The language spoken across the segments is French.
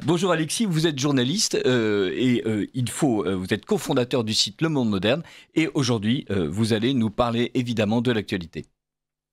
Bonjour Alexis, vous êtes journaliste vous êtes cofondateur du site Le Monde Moderne et aujourd'hui vous allez nous parler évidemment de l'actualité.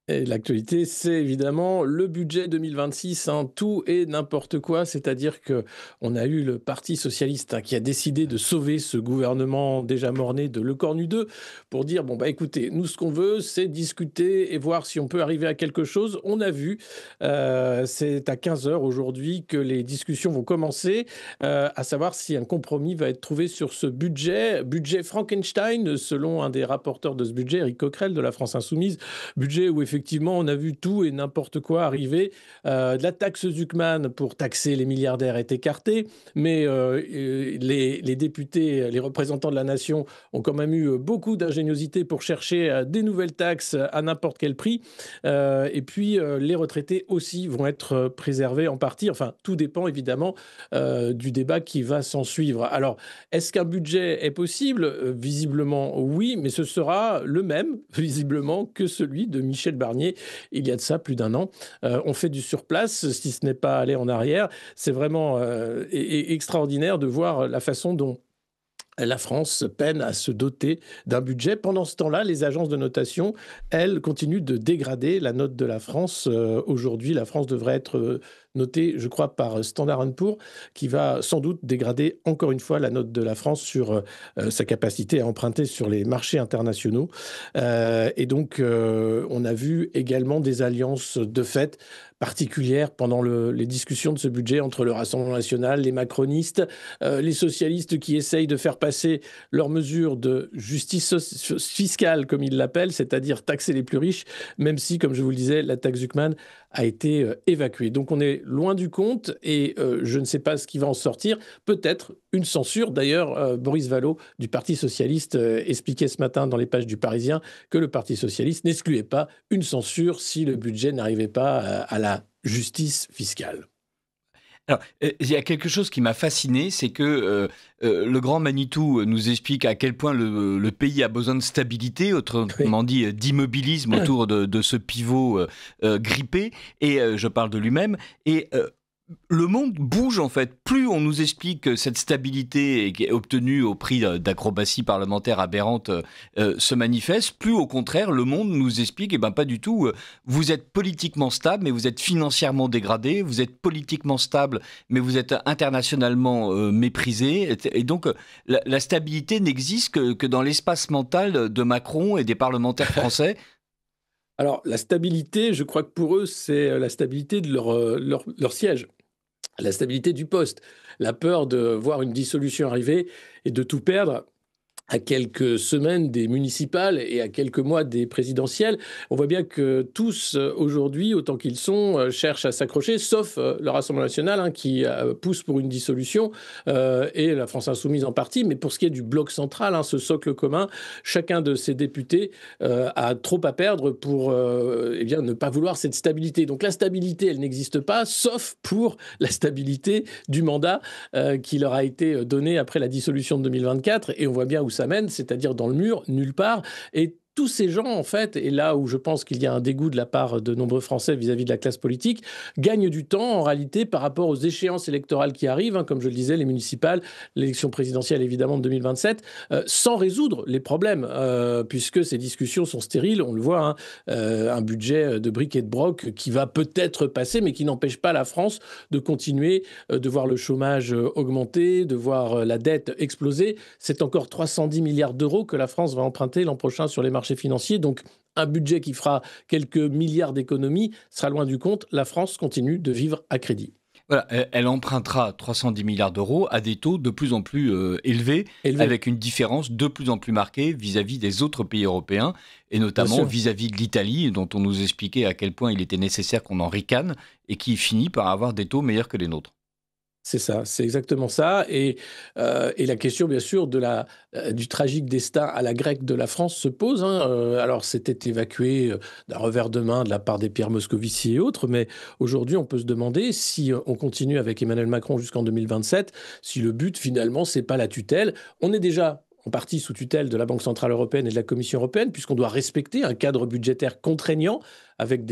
Et l'actualité, c'est évidemment le budget 2026, hein, tout et n'importe quoi. C'est-à-dire qu'on a eu le Parti socialiste, hein, qui a décidé de sauver ce gouvernement déjà mort-né de Lecornu 2 pour dire, bon, bah écoutez, nous, ce qu'on veut, c'est discuter et voir si on peut arriver à quelque chose. On a vu, c'est à 15 heures aujourd'hui que les discussions vont commencer, à savoir si un compromis va être trouvé sur ce budget Frankenstein, selon un des rapporteurs de ce budget, Éric Coquerel de la France Insoumise. Budget où effectivement on a vu tout et n'importe quoi arriver. De la taxe Zuckman pour taxer les milliardaires est écartée, mais les députés, les représentants de la nation ont quand même eu beaucoup d'ingéniosité pour chercher des nouvelles taxes à n'importe quel prix. Et puis les retraités aussi vont être préservés en partie. Enfin, tout dépend évidemment du débat qui va s'en suivre. Alors, est-ce qu'un budget est possible? Visiblement oui, mais ce sera le même, visiblement, que celui de Michel Barnier il y a de ça plus d'un an. On fait du surplace, si ce n'est pas aller en arrière. C'est vraiment extraordinaire de voir la façon dont la France peine à se doter d'un budget. Pendant ce temps-là, les agences de notation, elles, continuent de dégrader la note de la France. Aujourd'hui, la France devrait être notée, je crois, par Standard & Poor's, qui va sans doute dégrader encore une fois la note de la France sur sa capacité à emprunter sur les marchés internationaux. Et donc, on a vu également des alliances de fait particulières pendant les discussions de ce budget entre le Rassemblement national, les macronistes, les socialistes qui essayent de faire passer leurs mesures de justice fiscale, comme ils l'appellent, c'est-à-dire taxer les plus riches, même si, comme je vous le disais, la taxe Zuckman a été évacuée. Donc on est loin du compte et je ne sais pas ce qui va en sortir. Peut-être une censure. D'ailleurs, Boris Vallaud du Parti socialiste expliquait ce matin dans les pages du Parisien que le Parti socialiste n'excluait pas une censure si le budget n'arrivait pas à la justice fiscale. Alors, il y a quelque chose qui m'a fasciné, c'est que le grand Manitou nous explique à quel point le pays a besoin de stabilité, Oui. autrement dit d'immobilisme autour de ce pivot grippé, et je parle de lui-même, et le monde bouge en fait. Plus on nous explique que cette stabilité est obtenue au prix d'acrobaties parlementaires aberrantes se manifeste, plus au contraire le monde nous explique, eh ben pas du tout, vous êtes politiquement stable mais vous êtes financièrement dégradé, vous êtes politiquement stable mais vous êtes internationalement méprisé. Et donc la stabilité n'existe que dans l'espace mental de Macron et des parlementaires français. Alors, la stabilité, je crois que pour eux, c'est la stabilité de leur siège, la stabilité du poste, la peur de voir une dissolution arriver et de tout perdre à quelques semaines des municipales et à quelques mois des présidentielles. On voit bien que tous, aujourd'hui, autant qu'ils sont, cherchent à s'accrocher, sauf le Rassemblement national, hein, qui pousse pour une dissolution, et la France insoumise en partie. Mais pour ce qui est du bloc central, hein, ce socle commun, chacun de ces députés a trop à perdre pour eh bien, ne pas vouloir cette stabilité. Donc la stabilité, elle n'existe pas, sauf pour la stabilité du mandat qui leur a été donné après la dissolution de 2024. Et on voit bien où ça mène, c'est-à-dire dans le mur, nulle part. Et tous ces gens, en fait, et là où je pense qu'il y a un dégoût de la part de nombreux Français vis-à-vis de la classe politique, gagnent du temps, en réalité, par rapport aux échéances électorales qui arrivent, hein, comme je le disais, les municipales, l'élection présidentielle, évidemment, de 2027, sans résoudre les problèmes, puisque ces discussions sont stériles, on le voit, hein, un budget de briques et de broc qui va peut-être passer, mais qui n'empêche pas la France de continuer de voir le chômage augmenter, de voir la dette exploser. C'est encore 310 milliards d'euros que la France va emprunter l'an prochain sur les marchés financiers. Donc, un budget qui fera quelques milliards d'économies sera loin du compte. La France continue de vivre à crédit. Voilà, elle empruntera 310 milliards d'euros à des taux de plus en plus élevés, Élevé, avec une différence de plus en plus marquée vis-à-vis des autres pays européens, et bien notamment sûr. vis-à-vis de l'Italie, dont on nous expliquait à quel point il était nécessaire qu'on en ricane, et qui finit par avoir des taux meilleurs que les nôtres. C'est ça, c'est exactement ça. Et la question, bien sûr, du tragique destin à la grecque de la France se pose, hein. Alors, c'était évacué d'un revers de main de la part des Pierre Moscovici et autres, mais aujourd'hui, on peut se demander si on continue avec Emmanuel Macron jusqu'en 2027, si le but, finalement, c'est pas la tutelle. On est déjà en partie sous tutelle de la Banque centrale européenne et de la Commission européenne, puisqu'on doit respecter un cadre budgétaire contraignant avec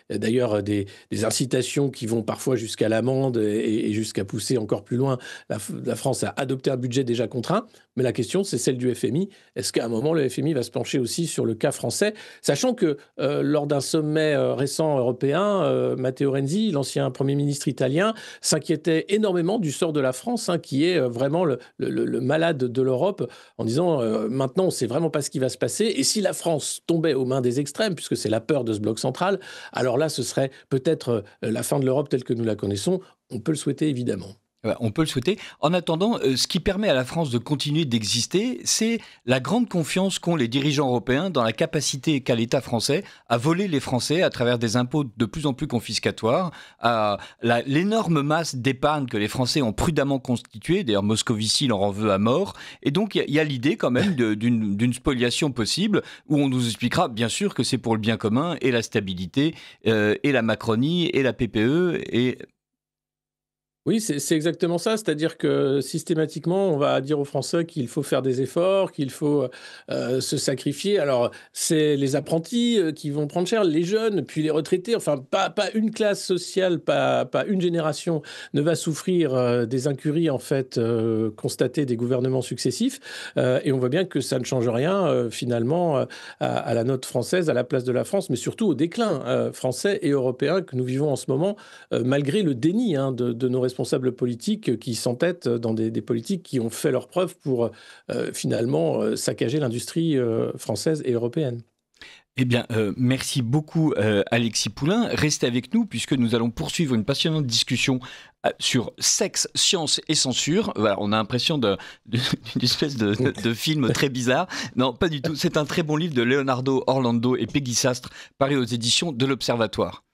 d'ailleurs des incitations qui vont parfois jusqu'à l'amende et jusqu'à pousser encore plus loin la France à adopter un budget déjà contraint. Mais la question, c'est celle du FMI. Est-ce qu'à un moment, le FMI va se pencher aussi sur le cas français, sachant que lors d'un sommet récent européen, Matteo Renzi, l'ancien Premier ministre italien, s'inquiétait énormément du sort de la France, hein, qui est vraiment le malade de l'Europe, en disant maintenant, on ne sait vraiment pas ce qui va se passer. Et si la France tombait aux mains des extrêmes, puisque c'est la peur de ce bloc central, alors là, ce serait peut-être la fin de l'Europe telle que nous la connaissons. On peut le souhaiter, évidemment. On peut le souhaiter. En attendant, ce qui permet à la France de continuer d'exister, c'est la grande confiance qu'ont les dirigeants européens dans la capacité qu'a l'État français à voler les Français à travers des impôts de plus en plus confiscatoires, à l'énorme masse d'épargne que les Français ont prudemment constituée. D'ailleurs, Moscovici leur en veut à mort. Et donc, il y a l'idée quand même d'une spoliation possible, où on nous expliquera bien sûr que c'est pour le bien commun et la stabilité, et la Macronie, et la PPE, et... Oui, c'est exactement ça. C'est-à-dire que systématiquement, on va dire aux Français qu'il faut faire des efforts, qu'il faut se sacrifier. Alors, c'est les apprentis qui vont prendre cher, les jeunes, puis les retraités. Enfin, pas une classe sociale, pas une génération ne va souffrir des incuries en fait constatées des gouvernements successifs. Et on voit bien que ça ne change rien finalement à la note française, à la place de la France, mais surtout au déclin français et européen que nous vivons en ce moment, malgré le déni de nos responsables politiques qui s'entêtent dans des politiques qui ont fait leurs preuves pour finalement saccager l'industrie française et européenne. Eh bien, merci beaucoup Alexis Poulain. Restez avec nous puisque nous allons poursuivre une passionnante discussion sur sexe, science et censure. Voilà, on a l'impression d'une espèce de film très bizarre. Non, pas du tout. C'est un très bon livre de Leonardo Orlando et Peggy Sastre, paru aux éditions de l'Observatoire.